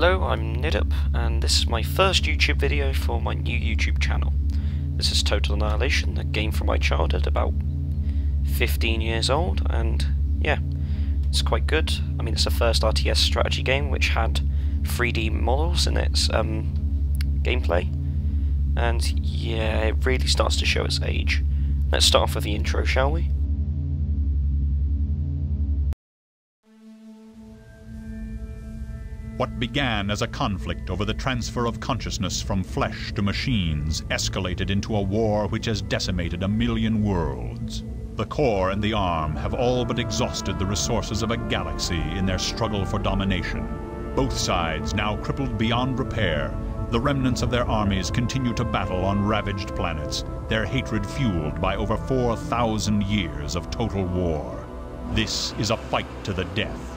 Hello, I'm Gniddup, and this is my first YouTube video for my new YouTube channel. This is Total Annihilation, a game from my childhood, about 15 years old, and yeah, it's quite good. I mean, it's the first RTS strategy game which had 3D models in its gameplay, and yeah, it really starts to show its age. Let's start off with the intro, shall we? What began as a conflict over the transfer of consciousness from flesh to machines escalated into a war which has decimated 1 million worlds. The core and the arm have all but exhausted the resources of a galaxy in their struggle for domination. Both sides now crippled beyond repair, the remnants of their armies continue to battle on ravaged planets, their hatred fueled by over 4,000 years of total war. This is a fight to the death.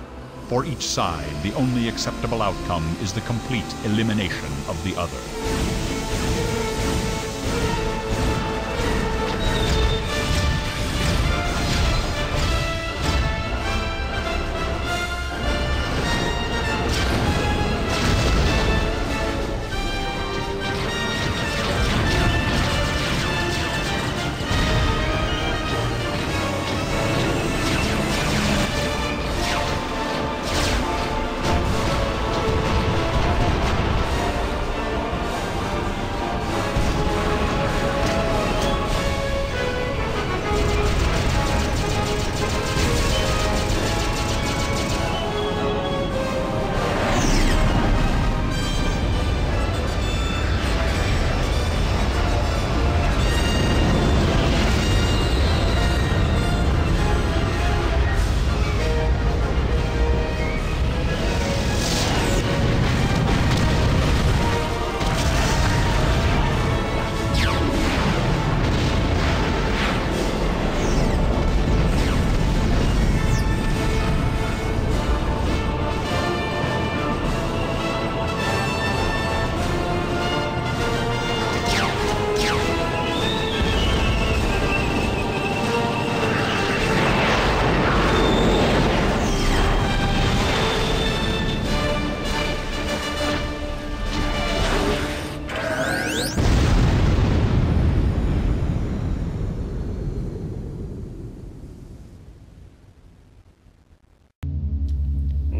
For each side, the only acceptable outcome is the complete elimination of the other.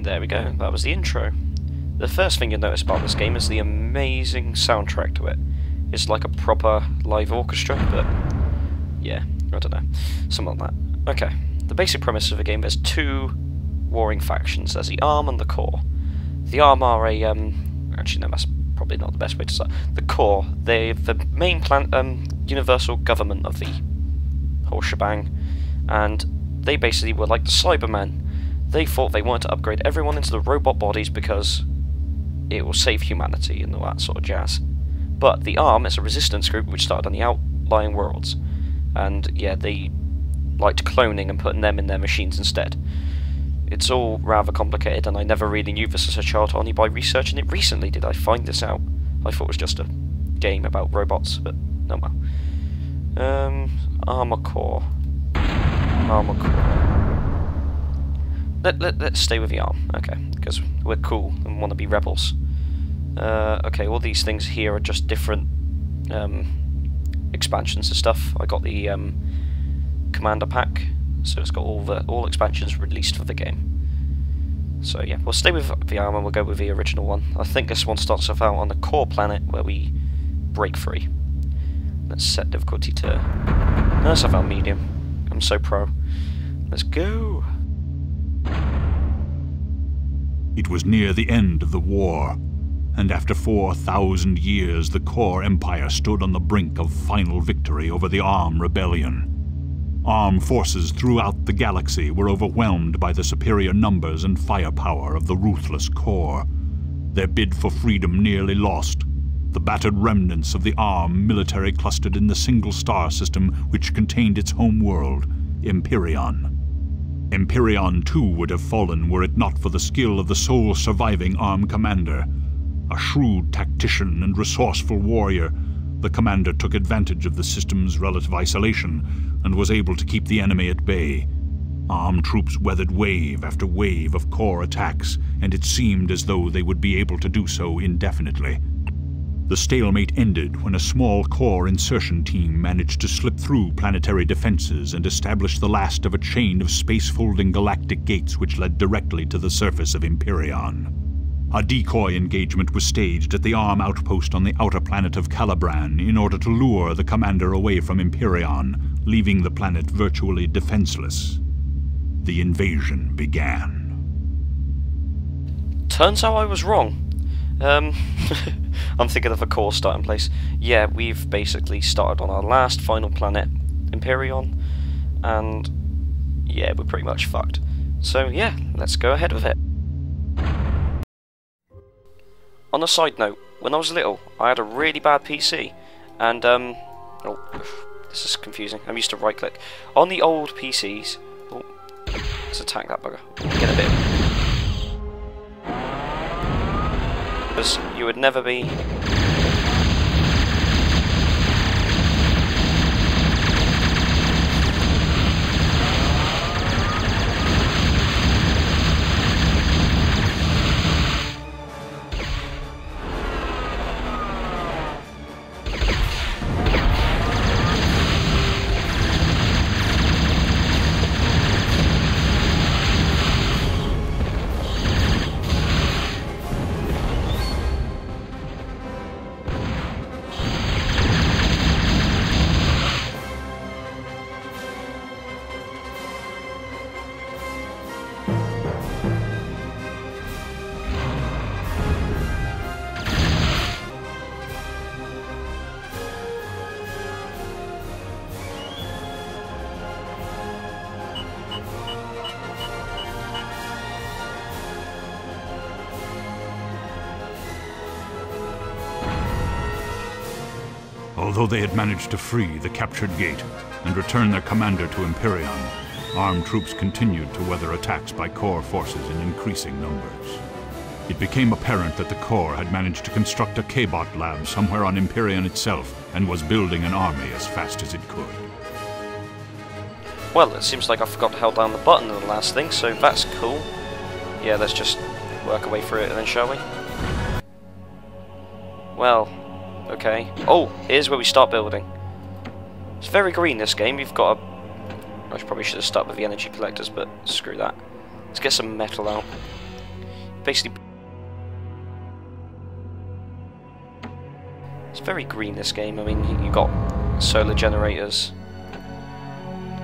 There we go, that was the intro. The first thing you'll notice about this game is the amazing soundtrack to it. It's like a proper live orchestra, but yeah, I don't know, something like that. Okay, the basic premise of the game, there's two warring factions. There's the Arm and the Core. The Arm are a, actually no, that's probably not the best way to start. The Core, they're the main universal government of the whole shebang, and they basically were like the Cybermen. They thought they wanted to upgrade everyone into the robot bodies because it will save humanity and all that sort of jazz. But the Arm is a resistance group which started on the outlying worlds, and yeah, they liked cloning and putting them in their machines instead. It's all rather complicated, and I never really knew this as a child. Only by researching it recently did I find this out. I thought it was just a game about robots, but no well. Armor Core. Armor Core. Let's stay with the Arm, okay, because we're cool and want to be rebels. Okay, all these things here are just different expansions and stuff. I got the Commander Pack, so it's got all expansions released for the game. So yeah, we'll stay with the Arm and we'll go with the original one. I think this one starts off out on the core planet where we break free. Let's set difficulty to... Let's have our medium. I'm so pro. Let's go! It was near the end of the war, and after 4,000 years the Core Empire stood on the brink of final victory over the Arm Rebellion. Arm forces throughout the galaxy were overwhelmed by the superior numbers and firepower of the ruthless Core. Their bid for freedom nearly lost. The battered remnants of the Arm military clustered in the single star system which contained its home world, Empyreon. Empyreon too would have fallen were it not for the skill of the sole surviving Arm commander. A shrewd tactician and resourceful warrior, the commander took advantage of the system's relative isolation and was able to keep the enemy at bay. Armed troops weathered wave after wave of core attacks, and it seemed as though they would be able to do so indefinitely. The stalemate ended when a small core insertion team managed to slip through planetary defenses and establish the last of a chain of space-folding galactic gates which led directly to the surface of Imperion. A decoy engagement was staged at the ARM outpost on the outer planet of Calibran in order to lure the commander away from Imperion, leaving the planet virtually defenseless. The invasion began. Turns out I was wrong. I'm thinking of a core starting place. Yeah, we've basically started on our last final planet, Imperion, and yeah, we're pretty much fucked. So yeah, let's go ahead with it. On a side note, when I was little, I had a really bad PC, and oh, this is confusing. I'm used to right click. On the old PCs, oh, let's attack that bugger. Get a bit. Because you would never be. Although they had managed to free the captured gate and return their commander to Imperion, armed troops continued to weather attacks by core forces in increasing numbers. It became apparent that the core had managed to construct a K-bot lab somewhere on Imperion itself and was building an army as fast as it could. Well, it seems like I forgot to hold down the button in the last thing, so that's cool. Yeah, let's just work our way through it then, shall we? Well, okay. Oh, here's where we start building. It's very green, this game. You've got a... I probably should have started with the energy collectors, but screw that. Let's get some metal out. Basically... It's very green, this game. I mean, you've got solar generators,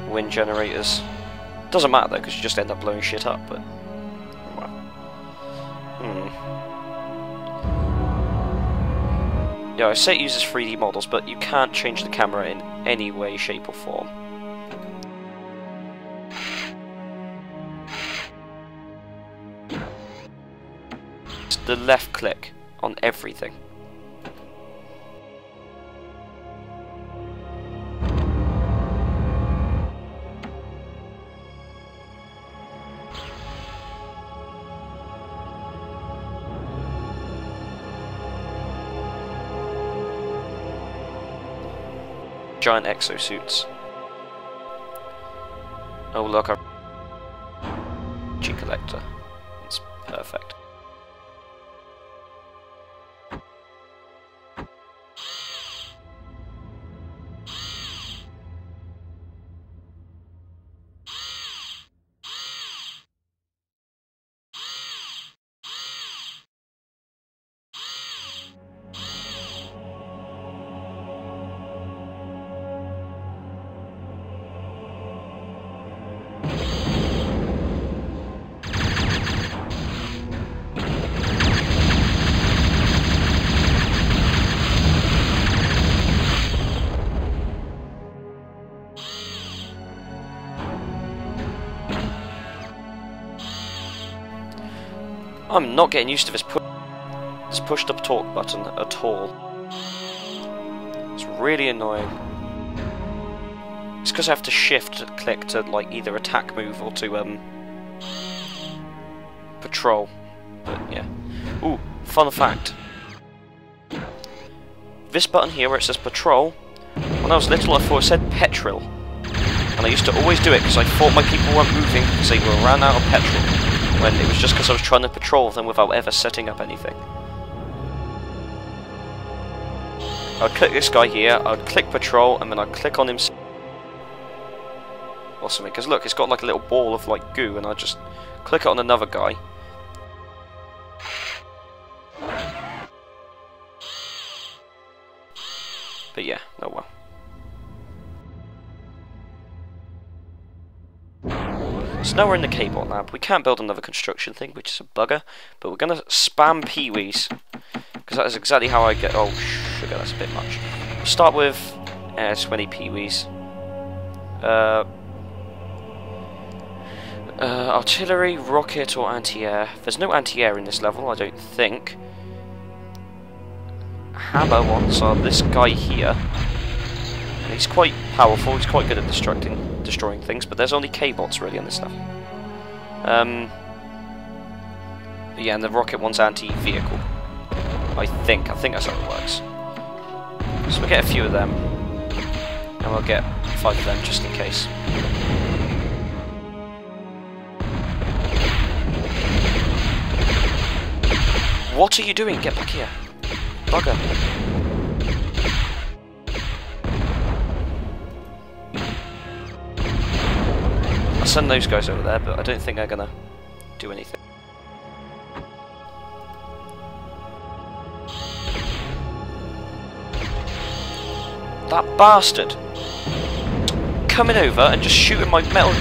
wind generators. Doesn't matter, though, because you just end up blowing shit up, but... Well... Yeah, I say it uses 3D models, but you can't change the camera in any way, shape or form. It's the left click on everything. Giant exosuits. Oh look, a G collector. It's perfect. I'm not getting used to this pushed up talk button at all. It's really annoying. It's because I have to shift click to like either attack move or to patrol. But yeah. Ooh, fun fact. This button here where it says patrol, when I was little I thought it said petrol. And I used to always do it because I thought my people weren't moving because they were ran out of petrol, when it was just because I was trying to patrol them without ever setting up anything. I'd click this guy here, I'd click patrol, and then I'd click on him or something, because look, it's got like a little ball of like goo, and I'd just click it on another guy. But yeah, oh well. So now we're in the K-bot lab. We can't build another construction thing, which is a bugger, but we're going to spam peewees, because that is exactly how I get... Oh, sugar, that's a bit much. We'll start with 20 peewees. Artillery, rocket, or anti-air. There's no anti-air in this level, I don't think. Hammer ones are this guy here. He's quite powerful, he's quite good at destroying things, but there's only K-bots really on this level. But yeah, and the rocket one's anti-vehicle. I think that's how it works. So we'll get a few of them, and we'll get 5 of them just in case. What are you doing? Get back here. Bugger. I'll send those guys over there, but I don't think they're gonna do anything. That bastard! Coming over and just shooting my metal...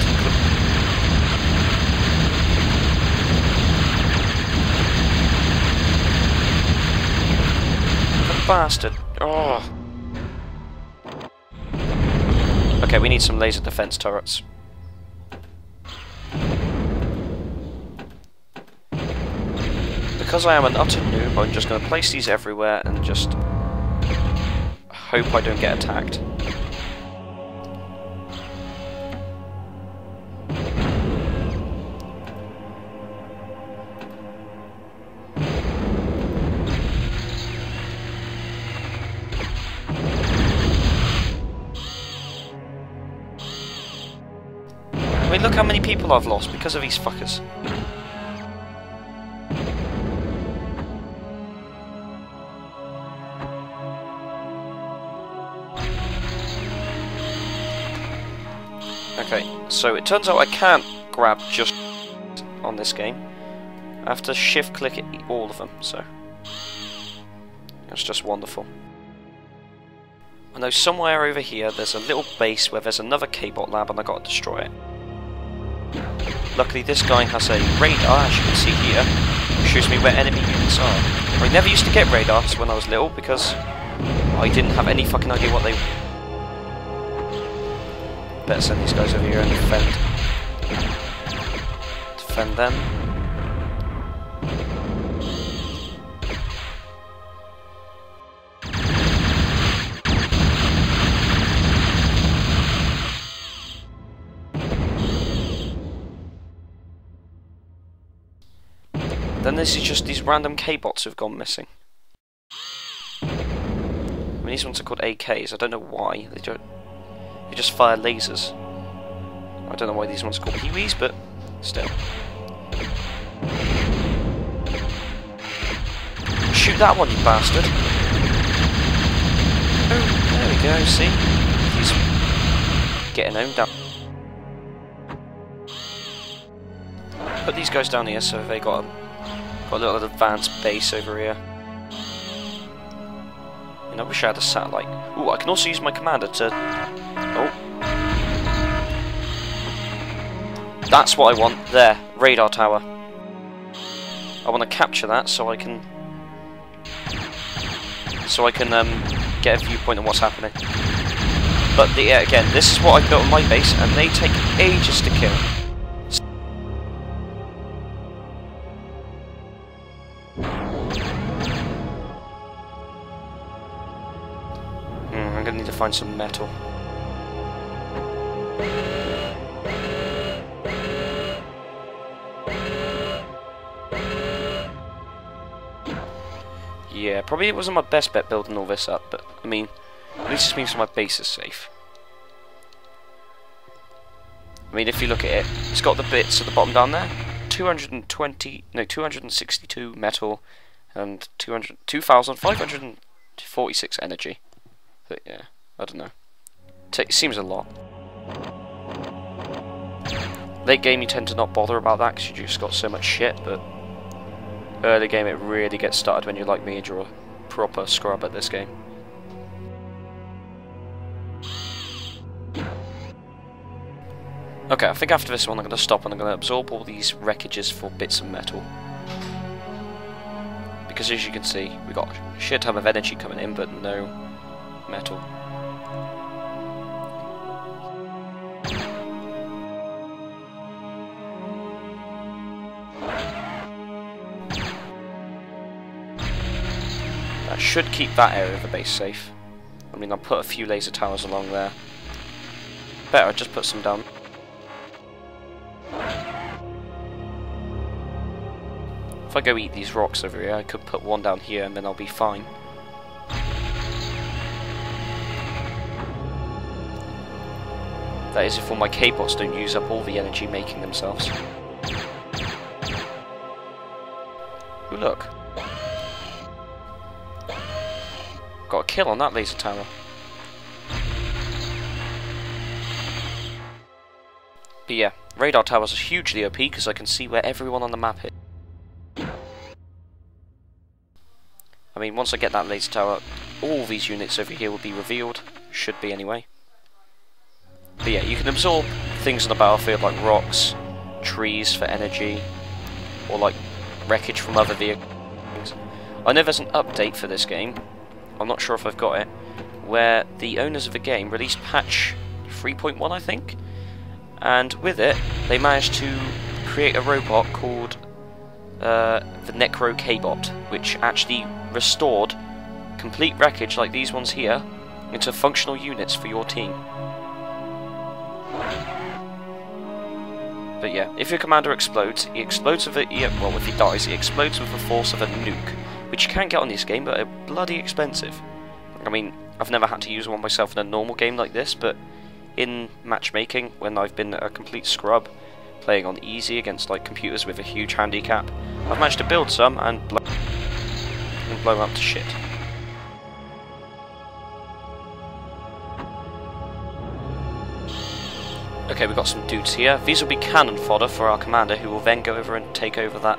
Bastard. Oh. Okay, we need some laser defense turrets. Because I am an utter noob, I'm just going to place these everywhere and just hope I don't get attacked. I mean, look how many people I've lost because of these fuckers. Okay, so it turns out I can't grab just on this game. I have to shift click at all of them, so that's just wonderful. I know somewhere over here there's a little base where there's another K-bot lab and I gotta destroy it. Luckily this guy has a radar, as you can see here, which shows me where enemy units are. I never used to get radars when I was little because I didn't have any fucking idea what they were. Better send these guys over here and defend them. Then this is just these random K-bots who've gone missing. I mean, these ones are called AKs, I don't know why. They just fire lasers. I don't know why these ones are called peewees, but still. Shoot that one, you bastard! Oh, there we go, see? He's getting owned down. Put these guys down here so they got a little advanced base over here. And I wish I had a satellite. Ooh, I can also use my commander to... Oh. That's what I want. There. Radar tower. I want to capture that so I can... get a viewpoint on what's happening. But yeah, again, this is what I built on my base, and they take ages to kill. I'm gonna need to find some metal. Yeah, probably it wasn't my best bet building all this up, but I mean, at least this means my base is safe. I mean, if you look at it, it's got the bits at the bottom down there. 262 metal and 2,546 energy. But yeah, I don't know. It seems a lot. Late game you tend to not bother about that because you just got so much shit, but early game it really gets started when you're like me and you're a proper scrub at this game. Okay, I think after this one I'm going to stop and I'm going to absorb all these wreckages for bits of metal. Because as you can see, we got a shit ton of energy coming in, but no metal. That should keep that area of the base safe. I mean, I'll put a few laser towers along there. Better, just put some down. If I go eat these rocks over here, I could put one down here and then I'll be fine. That is if all my K-bots don't use up all the energy making themselves. Ooh, look. Got a kill on that laser tower. But yeah, radar towers are hugely OP because I can see where everyone on the map is. I mean, once I get that laser tower, all these units over here will be revealed. Should be anyway. But yeah, you can absorb things on the battlefield like rocks, trees for energy, or like wreckage from other vehicles. I know there's an update for this game, I'm not sure if I've got it, where the owners of the game released patch 3.1 I think, and with it they managed to create a robot called the Necro K-bot, which actually restored complete wreckage like these ones here into functional units for your team. But yeah, if your commander explodes, he explodes with well, if he dies, he explodes with the force of a nuke, which you can get on this game, but are bloody expensive. I mean, I've never had to use one myself in a normal game like this, but in matchmaking, when I've been a complete scrub, playing on easy against like computers with a huge handicap, I've managed to build some and blow them up to shit. Okay, we've got some dudes here. These will be cannon fodder for our commander, who will then go over and take over that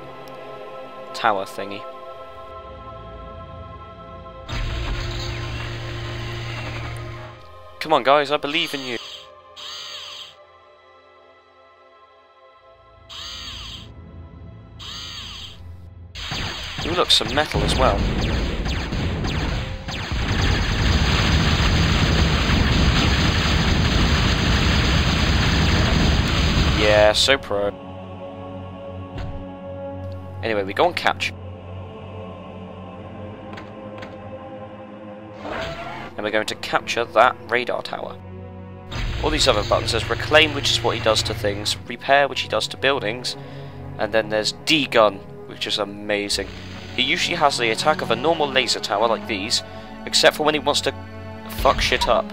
tower thingy. Come on guys, I believe in you. Ooh, look, some metal as well. Yeah, so pro. Anyway, we go on capture. And we're going to capture that radar tower. All these other buttons, there's reclaim, which is what he does to things, repair, which he does to buildings, and then there's D-gun, which is amazing. He usually has the attack of a normal laser tower like these, except for when he wants to fuck shit up.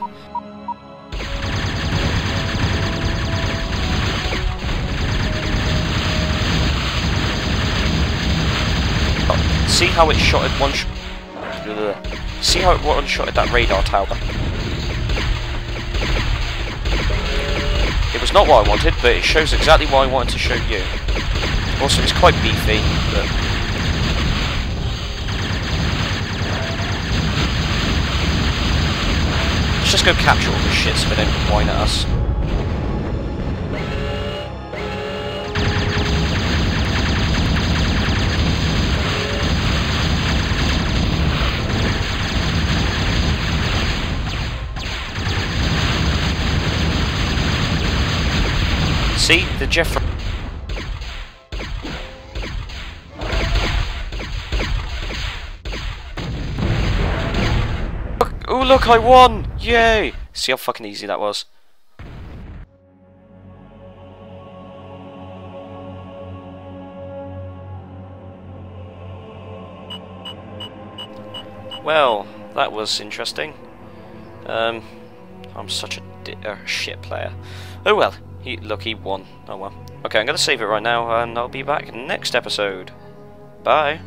See how it shot at one shot? See how it one-shotted that radar tower? It was not what I wanted, but it shows exactly what I wanted to show you. Also, it's quite beefy, but... let's just go capture all this shit so they don't whine at us. See? The Jeffrey... Oh look, I won! Yay! See how fucking easy that was? Well, that was interesting. I'm such a shit player. Oh well. Look, he won. Oh well. Okay, I'm going to save it right now, and I'll be back next episode. Bye.